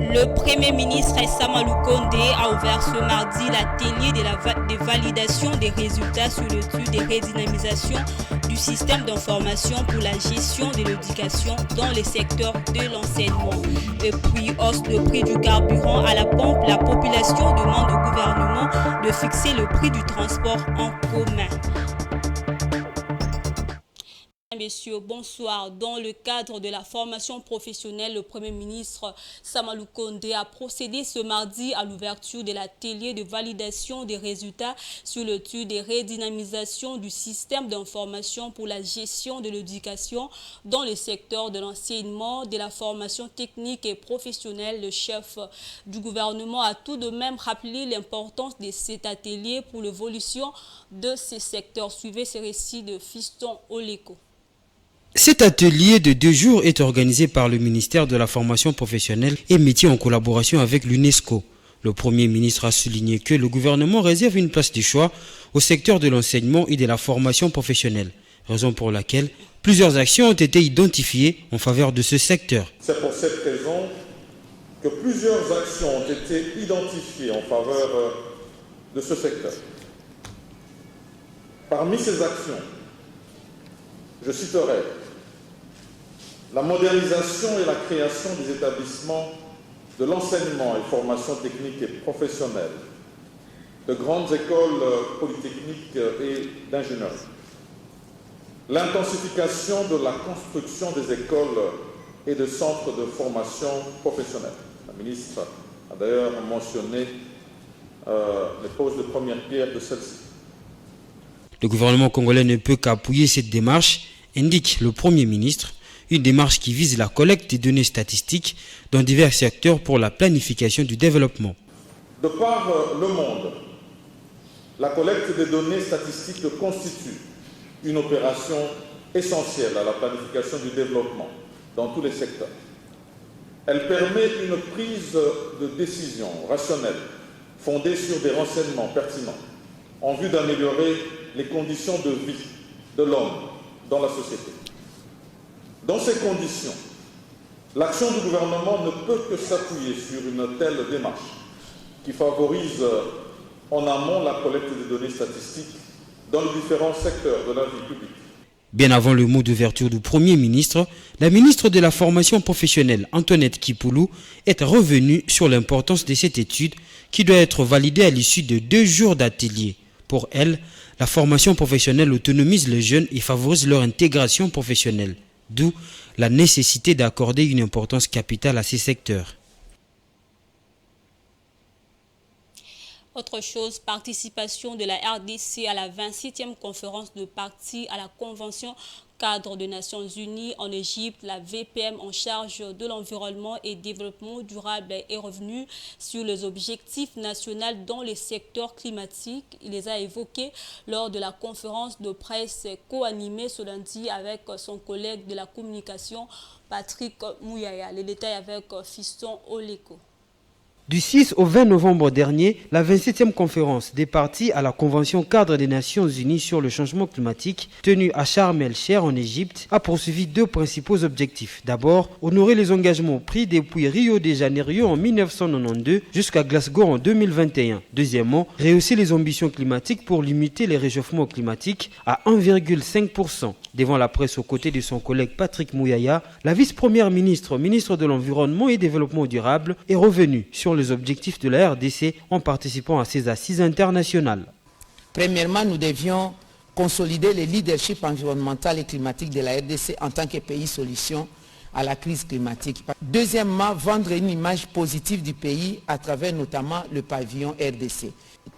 Le Premier ministre Samalou Kondé a ouvert ce mardi l'atelier de validation des résultats sur l'étude de redynamisation du système d'information pour la gestion de l'éducation dans le secteur de l'enseignement. Depuis hausse le prix du carburant à la pompe, la population demande au gouvernement de fixer le prix du transport en commun. Messieurs, bonsoir. Dans le cadre de la formation professionnelle, le Premier ministre Samalou Kondé a procédé ce mardi à l'ouverture de l'atelier de validation des résultats sur l'étude de redynamisation du système d'information pour la gestion de l'éducation dans le secteur de l'enseignement, de la formation technique et professionnelle. Le chef du gouvernement a tout de même rappelé l'importance de cet atelier pour l'évolution de ces secteurs. Suivez ce récit de Fiston Oleko. Cet atelier de 2 jours est organisé par le ministère de la formation professionnelle et métiers en collaboration avec l'UNESCO. Le Premier ministre a souligné que le gouvernement réserve une place de choix au secteur de l'enseignement et de la formation professionnelle, raison pour laquelle plusieurs actions ont été identifiées en faveur de ce secteur. C'est pour cette raison que plusieurs actions ont été identifiées en faveur de ce secteur. Parmi ces actions, je citerai la modernisation et la création des établissements de l'enseignement et formation technique et professionnelle, de grandes écoles polytechniques et d'ingénierie, l'intensification de la construction des écoles et de centres de formation professionnelle. La ministre a d'ailleurs mentionné les poses de première pierre de celle-ci. Le gouvernement congolais ne peut qu'appuyer cette démarche, indique le Premier ministre, une démarche qui vise la collecte des données statistiques dans divers secteurs pour la planification du développement. De par le monde, la collecte des données statistiques constitue une opération essentielle à la planification du développement dans tous les secteurs. Elle permet une prise de décision rationnelle fondée sur des renseignements pertinents en vue d'améliorer les conditions de vie de l'homme dans la société. Dans ces conditions, l'action du gouvernement ne peut que s'appuyer sur une telle démarche qui favorise en amont la collecte des données statistiques dans les différents secteurs de la vie publique. Bien avant le mot d'ouverture du Premier ministre, la ministre de la formation professionnelle, Antoinette Kipoulou, est revenue sur l'importance de cette étude qui doit être validée à l'issue de 2 jours d'atelier. Pour elle, la formation professionnelle autonomise les jeunes et favorise leur intégration professionnelle. D'où la nécessité d'accorder une importance capitale à ces secteurs. Autre chose, participation de la RDC à la 27e conférence de parties à la Convention cadre des Nations Unies en Égypte. La VPM en charge de l'environnement et développement durable est revenue sur les objectifs nationaux dans les secteurs climatiques. Il les a évoqués lors de la conférence de presse co-animée ce lundi avec son collègue de la communication Patrick Mouyaya. Les détails avec Fiston Oleko. Du 6 au 20 novembre dernier, la 27e conférence des parties à la Convention cadre des Nations Unies sur le changement climatique, tenue à Sharm el-Sheikh en Égypte, a poursuivi 2 principaux objectifs. D'abord, honorer les engagements pris depuis Rio de Janeiro en 1992 jusqu'à Glasgow en 2021. Deuxièmement, rehausser les ambitions climatiques pour limiter les réchauffements climatiques à 1,5%. Devant la presse aux côtés de son collègue Patrick Mouyaya, la vice-première ministre, ministre de l'Environnement et Développement durable, est revenue sur les objectifs de la RDC en participant à ces assises internationales. Premièrement, nous devions consolider le leadership environnemental et climatique de la RDC en tant que pays solution à la crise climatique. Deuxièmement, vendre une image positive du pays à travers notamment le pavillon RDC.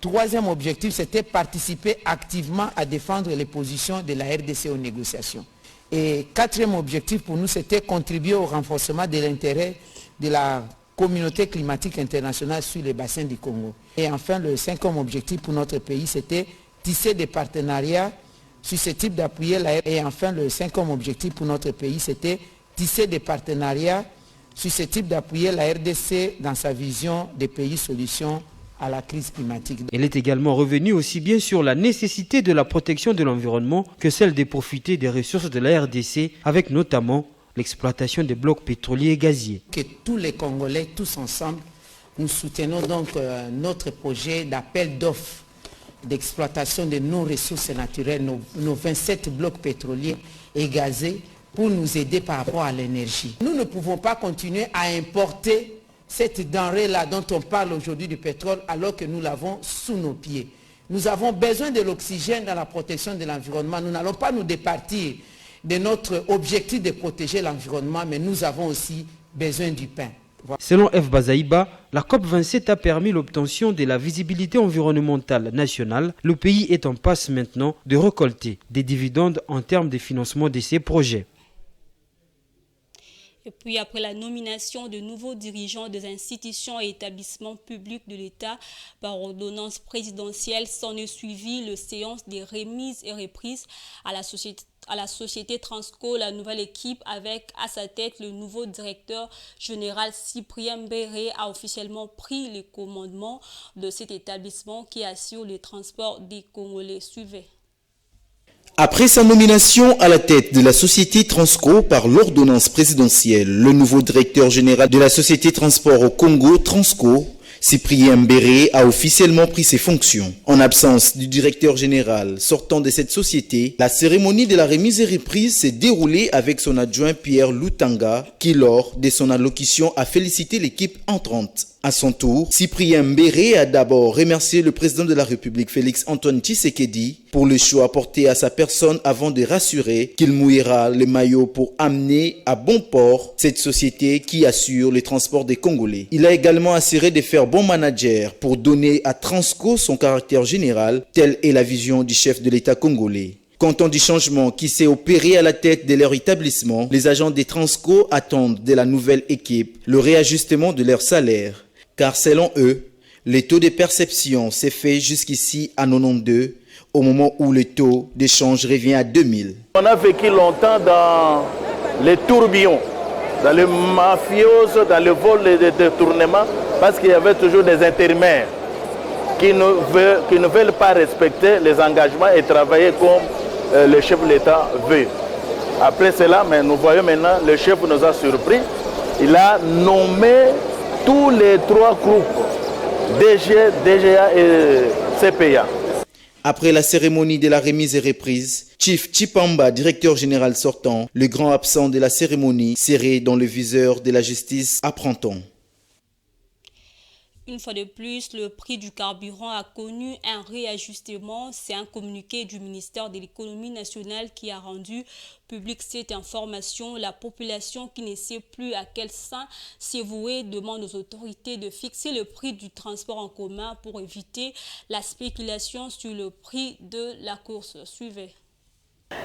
Troisième objectif, c'était participer activement à défendre les positions de la RDC aux négociations. Et quatrième objectif pour nous, c'était contribuer au renforcement de l'intérêt de la communauté climatique internationale sur les bassins du Congo. Et enfin, le 5e objectif pour notre pays, c'était tisser des partenariats susceptibles d'appuyer la RDC. Et enfin, le 5e objectif pour notre pays, c'était tisser des partenariats susceptibles d'appuyer la RDC dans sa vision des pays solutions à la crise climatique. Elle est également revenue aussi bien sur la nécessité de la protection de l'environnement que celle de profiter des ressources de la RDC, avec notamment l'exploitation des blocs pétroliers et gaziers. Que tous les Congolais, tous ensemble, nous soutenons donc notre projet d'appel d'offres d'exploitation de nos ressources naturelles, nos 27 blocs pétroliers et gazés, pour nous aider par rapport à l'énergie. Nous ne pouvons pas continuer à importer cette denrée-là dont on parle aujourd'hui du pétrole alors que nous l'avons sous nos pieds. Nous avons besoin de l'oxygène dans la protection de l'environnement. Nous n'allons pas nous départir de notre objectif de protéger l'environnement, mais nous avons aussi besoin du pain. Selon F. Bazaïba, la COP27 a permis l'obtention de la visibilité environnementale nationale. Le pays est en passe maintenant de récolter des dividendes en termes de financement de ces projets. Et puis après la nomination de nouveaux dirigeants des institutions et établissements publics de l'État par ordonnance présidentielle, s'en est suivi le séance des remises et reprises à la société Transco, la nouvelle équipe avec à sa tête le nouveau directeur général Cyprien Mbéré a officiellement pris les commandements de cet établissement qui assure le transport des Congolais. Suivez. Après sa nomination à la tête de la société Transco par l'ordonnance présidentielle, le nouveau directeur général de la société Transport au Congo, Transco, Cyprien Mbéré, a officiellement pris ses fonctions. En absence du directeur général sortant de cette société, la cérémonie de la remise et reprise s'est déroulée avec son adjoint Pierre Lutanga, qui lors de son allocution a félicité l'équipe entrante. À son tour, Cyprien Mbéré a d'abord remercié le président de la République Félix-Antoine Tshisekedi pour le choix apporté à sa personne avant de rassurer qu'il mouillera le maillot pour amener à bon port cette société qui assure le transport des Congolais. Il a également assuré de faire bon manager pour donner à Transco son caractère général, telle est la vision du chef de l'État congolais. Comptant du changement qui s'est opéré à la tête de leur établissement, les agents des Transco attendent de la nouvelle équipe le réajustement de leur salaire. Car selon eux, le taux de perception s'est fait jusqu'ici à 92, au moment où le taux d'échange revient à 2000. On a vécu longtemps dans les tourbillons, dans le mafiose, dans le vol et le détournement, parce qu'il y avait toujours des intérimaires qui ne veulent pas respecter les engagements et travailler comme le chef de l'État veut. Après cela, mais nous voyons maintenant, le chef nous a surpris. Il a nommé tous les trois groupes, DG, DGA et CPA. Après la cérémonie de la remise et reprise, Chief Chipamba, directeur général sortant, le grand absent de la cérémonie, serré dans le viseur de la justice, apprend-on. Une fois de plus, le prix du carburant a connu un réajustement. C'est un communiqué du ministère de l'économie nationale qui a rendu publique cette information. La population qui ne sait plus à quel sein s'y vouer demande aux autorités de fixer le prix du transport en commun pour éviter la spéculation sur le prix de la course. Suivez.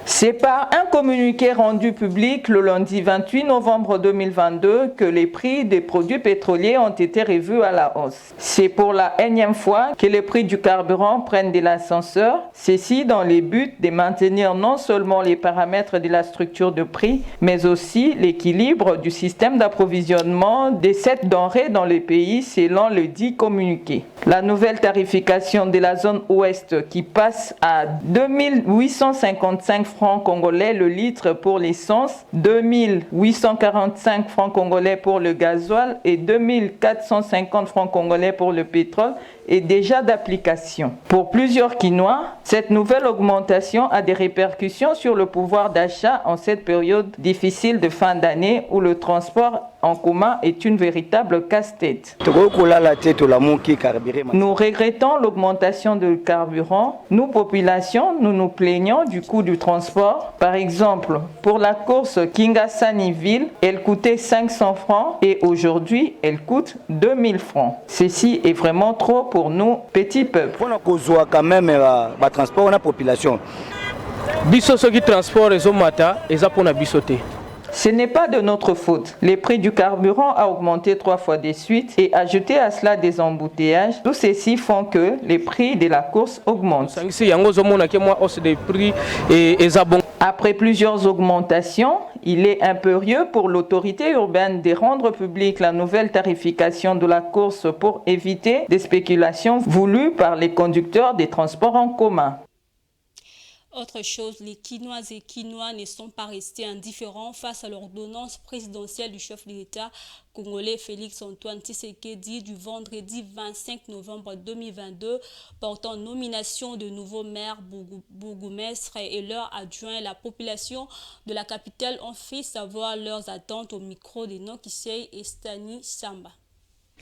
C'est par un communiqué rendu public le lundi 28 novembre 2022 que les prix des produits pétroliers ont été revus à la hausse. C'est pour la énième fois que les prix du carburant prennent de l'ascenseur, ceci dans le but de maintenir non seulement les paramètres de la structure de prix, mais aussi l'équilibre du système d'approvisionnement de cette denrée dans le pays selon le dit communiqué. La nouvelle tarification de la zone ouest qui passe à 2855 francs congolais le litre pour l'essence, 2845 francs congolais pour le gasoil et 2450 francs congolais pour le pétrole est déjà d'application. Pour plusieurs Quinois, cette nouvelle augmentation a des répercussions sur le pouvoir d'achat en cette période difficile de fin d'année où le transport en commun est une véritable casse-tête. Nous regrettons l'augmentation du carburant. Nous, population, nous nous plaignons du coût du transport. Par exemple, pour la course Kingasani-Ville, elle coûtait 500 francs et aujourd'hui, elle coûte 2000 francs. Ceci est vraiment trop pour nous, petits peuples. Quand même, transport, on a population. Ce n'est pas de notre faute. Les prix du carburant ont augmenté 3 fois de suite et ajouté à cela des embouteillages. Tout ceci font que les prix de la course augmentent. Après plusieurs augmentations, il est impérieux pour l'autorité urbaine de rendre publique la nouvelle tarification de la course pour éviter des spéculations voulues par les conducteurs des transports en commun. Autre chose, les Quinoises et Quinois ne sont pas restés indifférents face à l'ordonnance présidentielle du chef de l'État congolais Félix-Antoine Tshisekedi du vendredi 25 novembre 2022 portant nomination de nouveaux maires, bourgmestres et leurs adjoints. La population de la capitale ont fait savoir leurs attentes au micro de Nokisei et Stani Samba.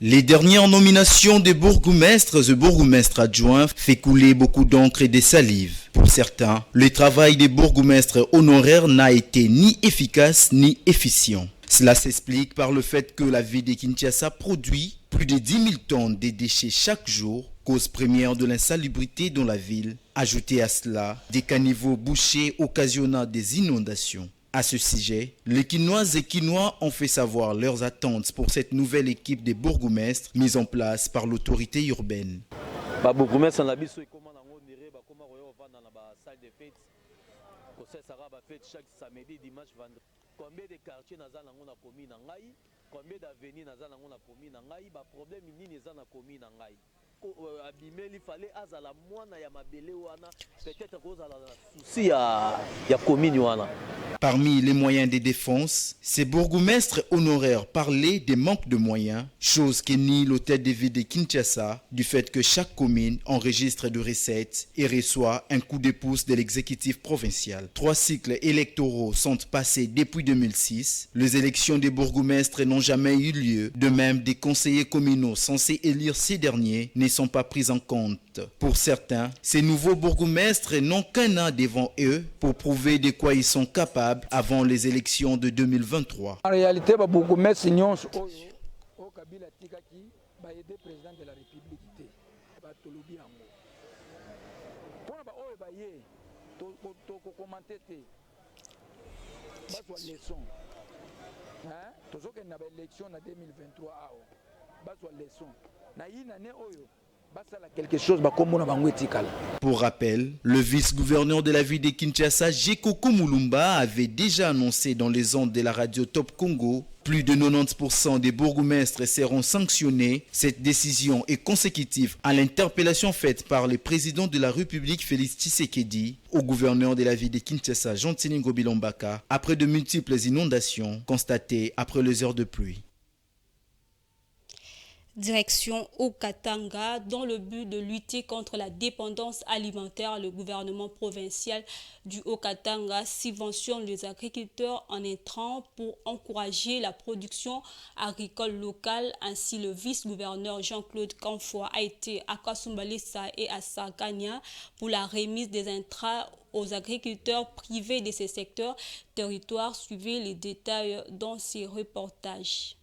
Les dernières nominations des bourgmestres et bourgmestres adjoints fait couler beaucoup d'encre et des salives. Pour certains, le travail des bourgmestres honoraires n'a été ni efficace ni efficient. Cela s'explique par le fait que la ville de Kinshasa produit plus de 10 000 tonnes de déchets chaque jour, cause première de l'insalubrité dans la ville. Ajoutez à cela des caniveaux bouchés occasionnant des inondations. À ce sujet, les Quinoises et Quinois ont fait savoir leurs attentes pour cette nouvelle équipe de bourgmestres mise en place par l'autorité urbaine. Combien de quartiers naza nango na commune na ngai, combien d'avenues naza nango na commune na ngai, ba problème nini eza na commune na ngai. Abimeli fallait azala mwana ya mabele wana, peut-être kozala souci ya commune wana. Parmi les moyens de défense, ces bourgmestres honoraires parlaient des manques de moyens, chose que nie l'hôtel de ville de Kinshasa, du fait que chaque commune enregistre de recettes et reçoit un coup de pouce de l'exécutif provincial. 3 cycles électoraux sont passés depuis 2006. Les élections des bourgmestres n'ont jamais eu lieu. De même, des conseillers communaux censés élire ces derniers ne sont pas pris en compte. Pour certains, ces nouveaux bourgmestres n'ont qu'un an devant eux pour prouver de quoi ils sont capables avant les élections de 2023. En réalité, les bourgmestres au Kabila Tikaki va aider le président de la République. Pour rappel, le vice-gouverneur de la ville de Kinshasa, Jekoko Mulumba, avait déjà annoncé dans les ondes de la radio Top Congo plus de 90% des bourgmestres seront sanctionnés. Cette décision est consécutive à l'interpellation faite par le président de la République Félix Tshisekedi au gouverneur de la ville de Kinshasa, Jean-Tiningo Bilombaka, après de multiples inondations constatées après les heures de pluie. Direction Haut-Katanga, dans le but de lutter contre la dépendance alimentaire, le gouvernement provincial du Haut-Katanga subventionne les agriculteurs en intrants pour encourager la production agricole locale. Ainsi, le vice-gouverneur Jean-Claude Kanfoua a été à Kasumbalesa et à Sakania pour la remise des intrants aux agriculteurs privés de ces secteurs territoires. Suivez les détails dans ces reportages.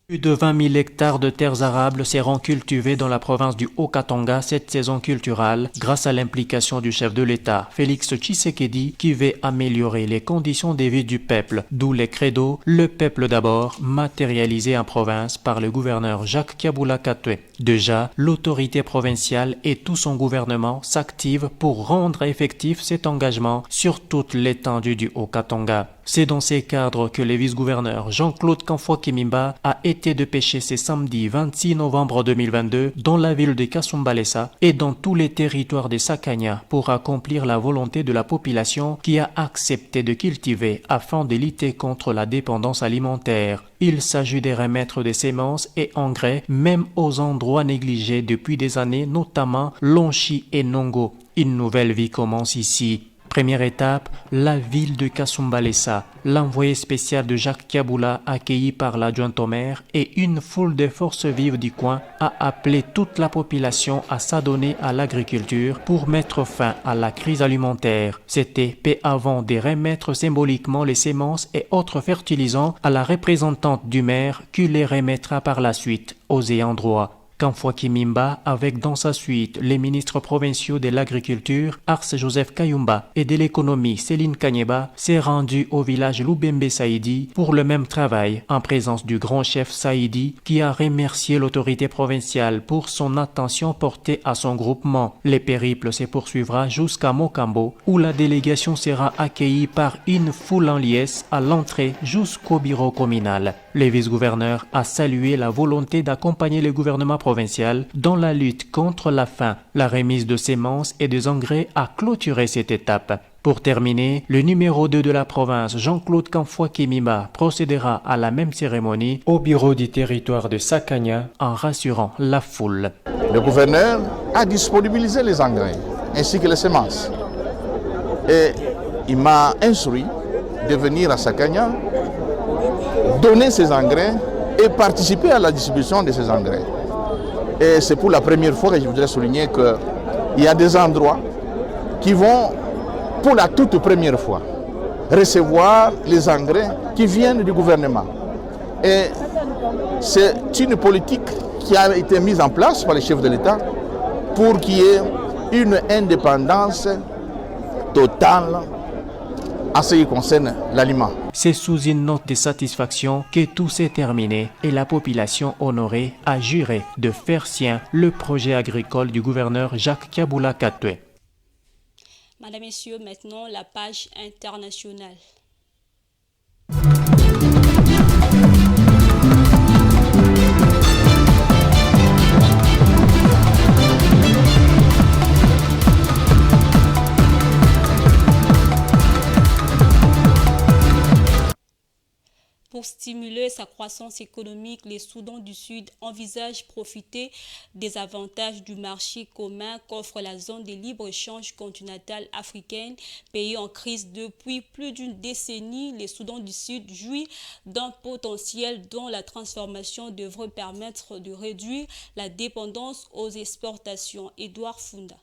Plus de 20 000 hectares de terres arables seront cultivés dans la province du Haut-Katanga cette saison culturelle grâce à l'implication du chef de l'État, Félix Tshisekedi, qui veut améliorer les conditions de vie du peuple, d'où les credos « Le peuple d'abord » matérialisé en province par le gouverneur Jacques Kiabula Katwe. Déjà, l'autorité provinciale et tout son gouvernement s'activent pour rendre effectif cet engagement sur toute l'étendue du Haut-Katanga. C'est dans ces cadres que le vice-gouverneur Jean-Claude Kanfoua Kimimba a été dépêché ce samedi 26 novembre 2022 dans la ville de Kasumbalesa et dans tous les territoires de Sakania pour accomplir la volonté de la population qui a accepté de cultiver afin de lutter contre la dépendance alimentaire. Il s'agit de remettre des semences et engrais même aux endroits négligés depuis des années, notamment Lonchi et Nongo. Une nouvelle vie commence ici. Première étape, la ville de Kasumbalesa. L'envoyé spécial de Jacques Kiabula, accueilli par l'adjoint au maire et une foule de forces vives du coin, a appelé toute la population à s'adonner à l'agriculture pour mettre fin à la crise alimentaire. C'était peu avant de remettre symboliquement les semences et autres fertilisants à la représentante du maire qui les remettra par la suite aux ayants droit. Kanfoua Kimimba, avec dans sa suite les ministres provinciaux de l'agriculture, Ars Joseph Kayumba, et de l'économie, Céline Kanyeba, s'est rendu au village Loubembe Saïdi pour le même travail, en présence du grand chef Saïdi, qui a remercié l'autorité provinciale pour son attention portée à son groupement. Le périple se poursuivra jusqu'à Mokambo, où la délégation sera accueillie par une foule en liesse à l'entrée jusqu'au bureau communal. Le vice-gouverneur a salué la volonté d'accompagner le gouvernement provincial provinciale dans la lutte contre la faim. La remise de semences et des engrais a clôturé cette étape. Pour terminer, le numéro 2 de la province, Jean-Claude Kamfouakimima, procédera à la même cérémonie au bureau du territoire de Sakanya en rassurant la foule. Le gouverneur a disponibilisé les engrais ainsi que les semences. Et il m'a instruit de venir à Sakanya, donner ces engrais et participer à la distribution de ces engrais. Et c'est pour la première fois que je voudrais souligner qu'il y a des endroits qui vont, pour la toute première fois, recevoir les engrais qui viennent du gouvernement. Et c'est une politique qui a été mise en place par les chefs de l'État pour qu'il y ait une indépendance totale en ce qui concerne l'aliment. C'est sous une note de satisfaction que tout s'est terminé et la population honorée a juré de faire sien le projet agricole du gouverneur Jacques Kiaboula Katoué. Madame, Messieurs, maintenant la page internationale. Pour stimuler sa croissance économique, les Soudans du Sud envisagent profiter des avantages du marché commun qu'offre la zone de libre-échange continentale africaine. Pays en crise depuis plus d'une décennie, les Soudans du Sud jouit d'un potentiel dont la transformation devrait permettre de réduire la dépendance aux exportations. Edouard Funda.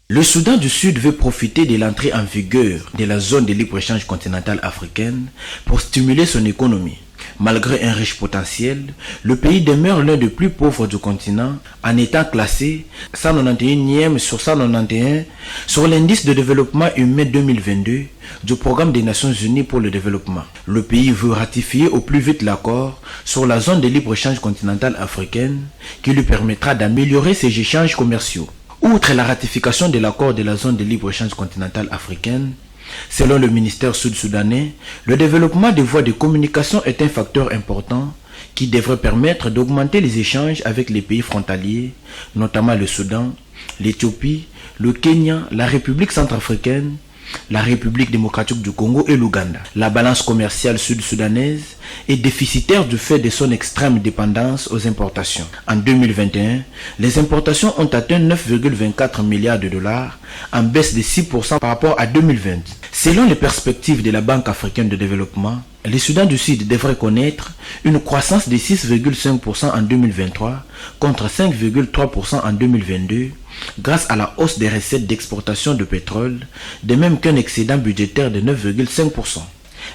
Le Soudan du Sud veut profiter de l'entrée en vigueur de la zone de libre-échange continentale africaine pour stimuler son économie. Malgré un riche potentiel, le pays demeure l'un des plus pauvres du continent en étant classé 191e sur 191 sur l'indice de développement humain 2022 du Programme des Nations Unies pour le développement. Le pays veut ratifier au plus vite l'accord sur la zone de libre-échange continentale africaine qui lui permettra d'améliorer ses échanges commerciaux. Outre la ratification de l'accord de la zone de libre-échange continentale africaine, selon le ministère sud-soudanais, le développement des voies de communication est un facteur important qui devrait permettre d'augmenter les échanges avec les pays frontaliers, notamment le Soudan, l'Éthiopie, le Kenya, la République centrafricaine, la République démocratique du Congo et l'Ouganda. La balance commerciale sud-soudanaise est déficitaire du fait de son extrême dépendance aux importations. En 2021, les importations ont atteint 9,24 milliards de dollars, en baisse de 6% par rapport à 2020. Selon les perspectives de la Banque africaine de développement, le Soudan du Sud devrait connaître une croissance de 6,5% en 2023 contre 5,3% en 2022 grâce à la hausse des recettes d'exportation de pétrole, de même qu'un excédent budgétaire de 9,5%.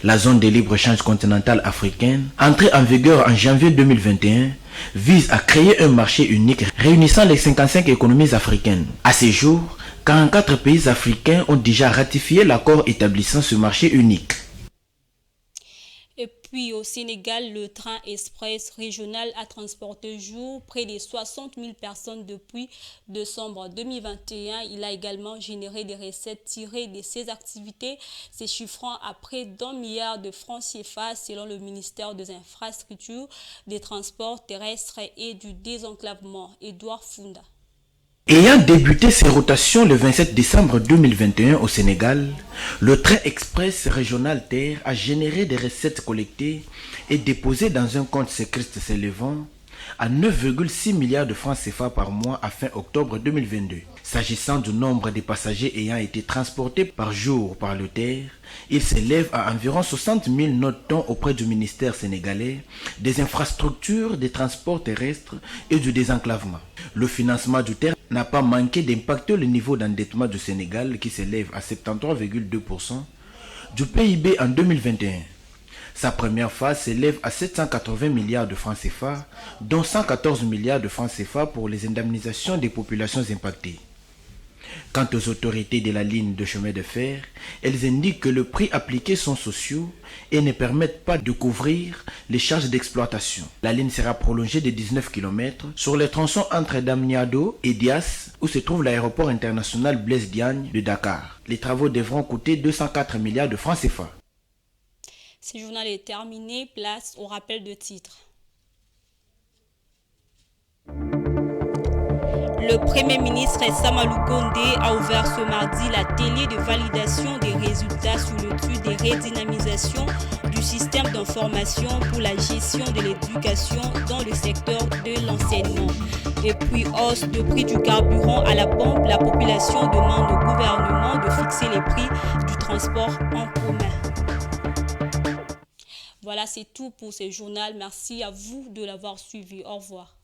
La zone de libre-échange continentale africaine, entrée en vigueur en janvier 2021, vise à créer un marché unique réunissant les 55 économies africaines. À ce jour, 44 pays africains ont déjà ratifié l'accord établissant ce marché unique. Et puis au Sénégal, le train express régional a transporté jour près de 60 000 personnes depuis décembre 2021. Il a également généré des recettes tirées de ses activités, se chiffrant à près d'1 milliard de francs CFA selon le ministère des Infrastructures, des Transports terrestres et du Désenclavement. Edouard Funda. Ayant débuté ses rotations le 27 décembre 2021 au Sénégal, le train express régional TER a généré des recettes collectées et déposées dans un compte sécurité s'élevant à 9,6 milliards de francs CFA par mois à fin octobre 2022. S'agissant du nombre de passagers ayant été transportés par jour par le TER, il s'élève à environ 60 000 notons auprès du ministère sénégalais des infrastructures, des transports terrestres et du désenclavement. Le financement du TER n'a pas manqué d'impacter le niveau d'endettement du Sénégal qui s'élève à 73,2% du PIB en 2021. Sa première phase s'élève à 780 milliards de francs CFA, dont 114 milliards de francs CFA pour les indemnisations des populations impactées. Quant aux autorités de la ligne de chemin de fer, elles indiquent que les prix appliqués sont sociaux et ne permettent pas de couvrir les charges d'exploitation. La ligne sera prolongée de 19 km sur les tronçons entre Damniado et Dias, où se trouve l'aéroport international Blaise Diagne de Dakar. Les travaux devront coûter 204 milliards de francs CFA. Ce journal est terminé. Place au rappel de titres. Le Premier ministre Samalou Kondé a ouvert ce mardi l'atelier de validation des résultats sous le titre des redynamisations du système d'information pour la gestion de l'éducation dans le secteur de l'enseignement. Et puis, hausse de prix du carburant à la pompe, la population demande au gouvernement de fixer les prix du transport en commun. Voilà, c'est tout pour ce journal. Merci à vous de l'avoir suivi. Au revoir.